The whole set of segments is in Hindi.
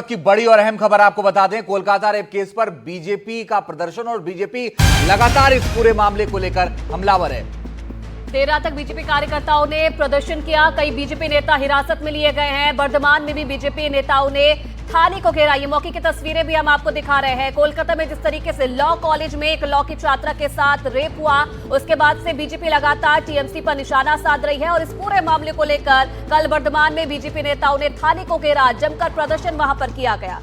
की बड़ी और अहम खबर आपको बता दें, कोलकाता रेप केस पर बीजेपी का प्रदर्शन और बीजेपी लगातार इस पूरे मामले को लेकर हमलावर है। देर रात तक बीजेपी कार्यकर्ताओं ने प्रदर्शन किया। कई बीजेपी नेता हिरासत में लिए गए हैं। बर्धमान में भी बीजेपी नेताओं ने थाने को घेरा। ये मौके की तस्वीरें भी हम आपको दिखा रहे हैं। कोलकाता में जिस तरीके से लॉ कॉलेज में एक लॉ की छात्रा के साथ रेप हुआ, उसके बाद से बीजेपी लगातार टीएमसी पर निशाना साध रही है और इस पूरे मामले को लेकर कल बर्धमान में बीजेपी नेताओं ने थाने को घेरा। जमकर प्रदर्शन वहां पर किया गया।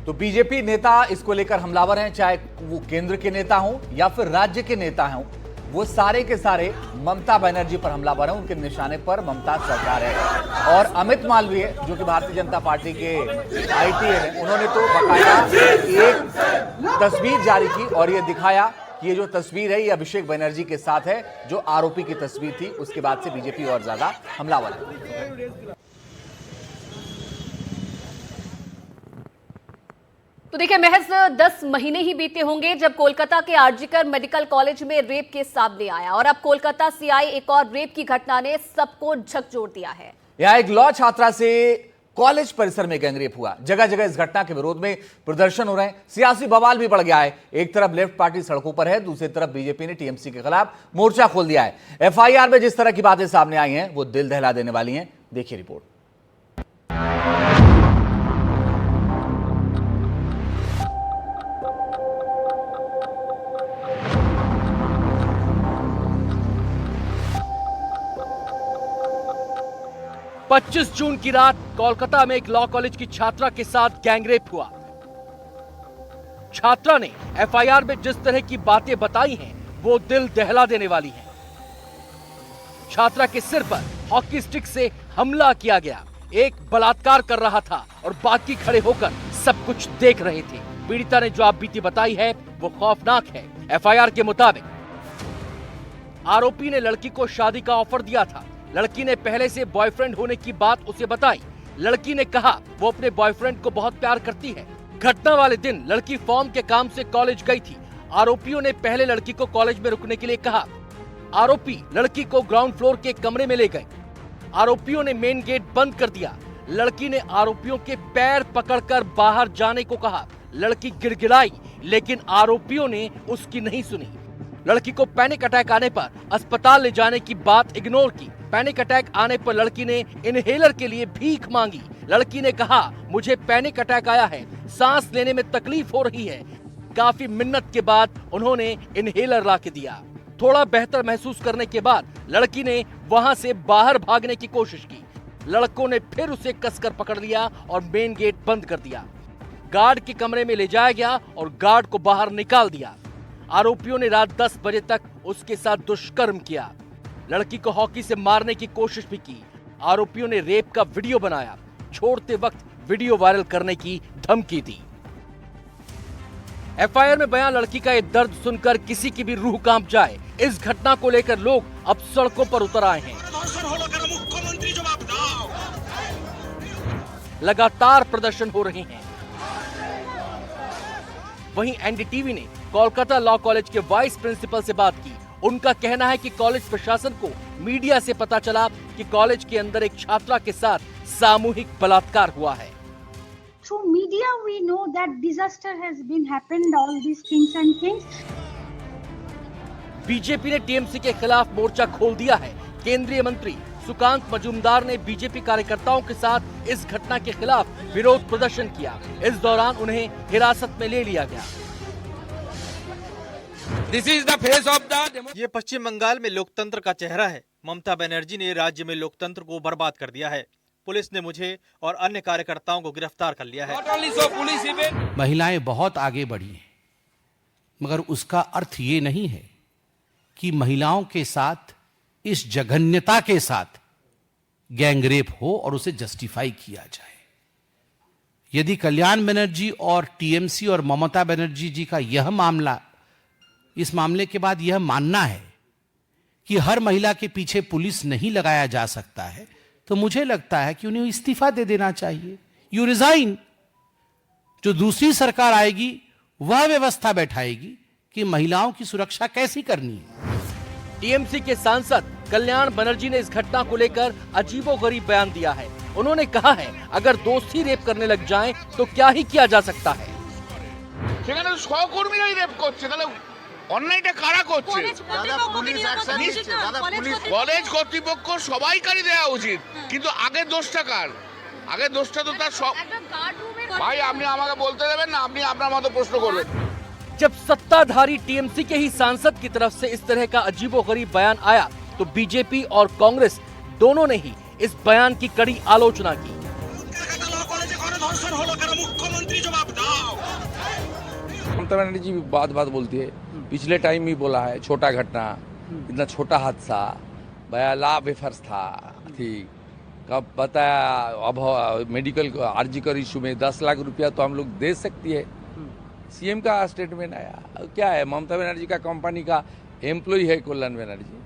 तो बीजेपी नेता इसको लेकर हमलावर हैं, चाहे वो केंद्र के नेता हों या फिर राज्य के नेता हों, वो सारे के सारे ममता बनर्जी पर हमलावर हैं। उनके निशाने पर ममता सरकार है। और अमित मालवीय जो कि भारतीय जनता पार्टी के आईटी हैं, उन्होंने तो बकायदा एक तस्वीर जारी की और ये दिखाया कि ये जो तस्वीर है ये अभिषेक बनर्जी के साथ है, जो आरोपी की तस्वीर थी। उसके बाद से बीजेपी और ज्यादा हमलावर है। तो देखिए, महज 10 महीने ही बीते होंगे जब कोलकाता के आरजीकर मेडिकल कॉलेज में रेप केस सामने आया और अब कोलकाता से आई एक और रेप की घटना ने सबको झकझोर दिया है। यहां एक लॉ छात्रा से कॉलेज परिसर में गैंगरेप हुआ। जगह जगह इस घटना के विरोध में प्रदर्शन हो रहे हैं। सियासी बवाल भी बढ़ गया है। एक तरफ लेफ्ट पार्टी सड़कों पर है, दूसरी तरफ बीजेपी ने टीएमसी के खिलाफ मोर्चा खोल दिया है। एफआईआर में जिस तरह की बातें सामने आई हैं वो दिल दहला देने वाली हैं। देखिए रिपोर्ट। 25 जून की रात कोलकाता में एक लॉ कॉलेज की छात्रा के साथ गैंगरेप हुआ। छात्रा ने एफआईआर में जिस तरह की बातें बताई हैं वो दिल दहला देने वाली हैं। छात्रा के सिर पर हॉकी स्टिक से हमला किया गया। एक बलात्कार कर रहा था और बाकी खड़े होकर सब कुछ देख रहे थे। पीड़िता ने जो आप बीती बताई है वो खौफनाक है। एफआईआर के मुताबिक आरोपी ने लड़की को शादी का ऑफर दिया था। लड़की ने पहले से बॉयफ्रेंड होने की बात उसे बताई। लड़की ने कहा वो अपने बॉयफ्रेंड को बहुत प्यार करती है। घटना वाले दिन लड़की फॉर्म के काम से कॉलेज गई थी। आरोपियों ने पहले लड़की को कॉलेज में रुकने के लिए कहा। आरोपी लड़की को ग्राउंड फ्लोर के कमरे में ले गए। आरोपियों ने मेन गेट बंद कर दिया। लड़की ने आरोपियों के पैर पकड़कर बाहर जाने को कहा। लड़की गिड़गिड़ाई, लेकिन आरोपियों ने उसकी नहीं सुनी। लड़की को पैनिक अटैक आने पर अस्पताल ले जाने की बात इग्नोर की। पैनिक अटैक आने पर लड़की ने इनहेलर के लिए भीख मांगी। लड़की ने कहा मुझे पैनिक अटैक आया है, सांस लेने में तकलीफ हो रही है। काफी मिन्नत के बाद उन्होंने इनहेलर ला के दिया। थोड़ा बेहतर महसूस करने के बाद लड़की ने वहां से बाहर भागने की कोशिश की। लड़कों ने फिर उसे कसकर पकड़ लिया और मेन गेट बंद कर दिया। गार्ड के कमरे में ले जाया गया और गार्ड को बाहर निकाल दिया। आरोपियों ने रात 10 बजे तक उसके साथ दुष्कर्म किया। लड़की को हॉकी से मारने की कोशिश भी की। आरोपियों ने रेप का वीडियो बनाया। छोड़ते वक्त वीडियो वायरल करने की धमकी दी। एफआईआर में बयान लड़की का ये दर्द सुनकर किसी की भी रूह कांप जाए। इस घटना को लेकर लोग अब सड़कों पर उतर आए हैं। लगातार प्रदर्शन हो रहे हैं। वहीं एनडीटीवी ने कोलकाता लॉ कॉलेज के वाइस प्रिंसिपल से बात की। उनका कहना है कि कॉलेज प्रशासन को मीडिया से पता चला कि कॉलेज के अंदर एक छात्रा के साथ सामूहिक बलात्कार हुआ है। Through media we know that disaster has been happened, all these things. BJP ने टीएमसी के खिलाफ मोर्चा खोल दिया है। केंद्रीय मंत्री सुकांत मजूमदार ने बीजेपी कार्यकर्ताओं के साथ इस घटना के खिलाफ विरोध प्रदर्शन किया। इस दौरान उन्हें हिरासत में ले लिया गया। This is the face of the... ये पश्चिम बंगाल में लोकतंत्र का चेहरा है। ममता बनर्जी ने राज्य में लोकतंत्र को बर्बाद कर दिया है। पुलिस ने मुझे और अन्य कार्यकर्ताओं को गिरफ्तार कर लिया है। महिलाएं बहुत आगे बढ़ी हैं, मगर उसका अर्थ ये नहीं है कि महिलाओं के साथ इस जघन्यता के साथ गैंगरेप हो और उसे जस्टिफाई किया जाए। यदि कल्याण बनर्जी और टीएमसी और ममता बनर्जी जी का यह मामला, इस मामले के बाद यह मानना है कि हर महिला के पीछे पुलिस नहीं लगाया जा सकता है, तो मुझे लगता है कि उन्हें इस्तीफा दे देना चाहिए। You resign. जो दूसरी सरकार आएगी वह व्यवस्था बैठाएगी कि महिलाओं की सुरक्षा कैसी करनी है। टीएमसी के सांसद कल्याण बनर्जी ने इस घटना को लेकर अजीबोगरीब बयान दिया है। उन्होंने कहा है अगर दोस्त ही रेप करने लग जाएं तो क्या ही किया जा सकता है। সেখানে সহকর্মীরাই রেপ করছে, তাহলে অন্যায়টা কারা করছে? কলেজ কর্তৃপক্ষ সবাইকারই দেওয়া উচিত, কিন্তু আগের দোষটা কার? আগের দোষটা তো তার সব। ভাই আপনি আমাকে বলতে দেবেন না, আপনি আপনার মতো প্রশ্ন করবেন। जब सत्ताधारी टीएमसी के ही सांसद की तरफ से इस तरह का अजीबोगरीब बयान आया तो बीजेपी और कांग्रेस दोनों ने ही इस बयान की कड़ी आलोचना की। ममता बनर्जी भी बात बोलती है, पिछले टाइम भी बोला है, छोटा घटना, इतना छोटा हादसा, बयाला बेफर्ज था, ठीक कब बताया। अब मेडिकल आरजीकर इशू में 10 लाख रुपया तो हम लोग दे सकती है। सीएम का स्टेटमेंट आया, क्या है, ममता बनर्जी का कंपनी का एम्प्लॉय है कल्याण बनर्जी,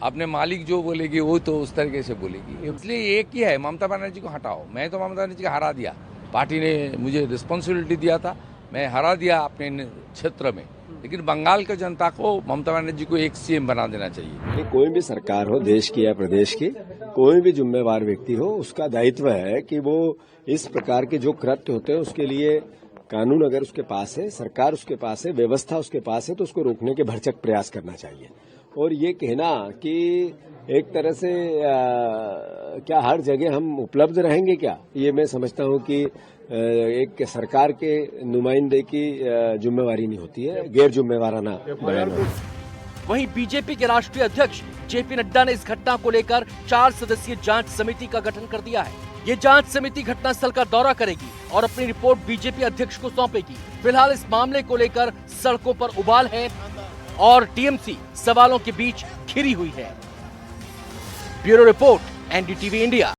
अपने मालिक जो बोलेगी वो तो उस तरीके से बोलेगी। इसलिए एक ही है, ममता बनर्जी को हटाओ। मैं तो ममता बनर्जी को हरा दिया, पार्टी ने मुझे रिस्पॉन्सिबिलिटी दिया था, मैं हरा दिया अपने क्षेत्र में, लेकिन बंगाल की जनता को ममता बनर्जी को एक सीएम बना देना चाहिए। कोई भी सरकार हो, देश की या प्रदेश की, कोई भी जिम्मेवार व्यक्ति हो, उसका दायित्व है कि वो इस प्रकार के जो कृत्य होते हैं उसके लिए कानून अगर उसके पास है, सरकार उसके पास है, व्यवस्था उसके पास है, तो उसको रोकने के भरसक प्रयास करना चाहिए। और ये कहना कि एक तरह से क्या हर जगह हम उपलब्ध रहेंगे क्या, ये मैं समझता हूँ कि एक सरकार के नुमाइंदे की जिम्मेवारी नहीं होती है, गैर जिम्मेवाराना बयान होता है। वहीं बीजेपी के राष्ट्रीय अध्यक्ष जेपी नड्डा ने इस घटना को लेकर 4 सदस्यीय जांच समिति का गठन कर दिया है। ये जांच समिति घटनास्थल का दौरा करेगी और अपनी रिपोर्ट बीजेपी अध्यक्ष को सौंपेगी। फिलहाल इस मामले को लेकर सड़कों पर उबाल है और टीएमसी सवालों के बीच घिरी हुई है। Bureau report, NDTV India.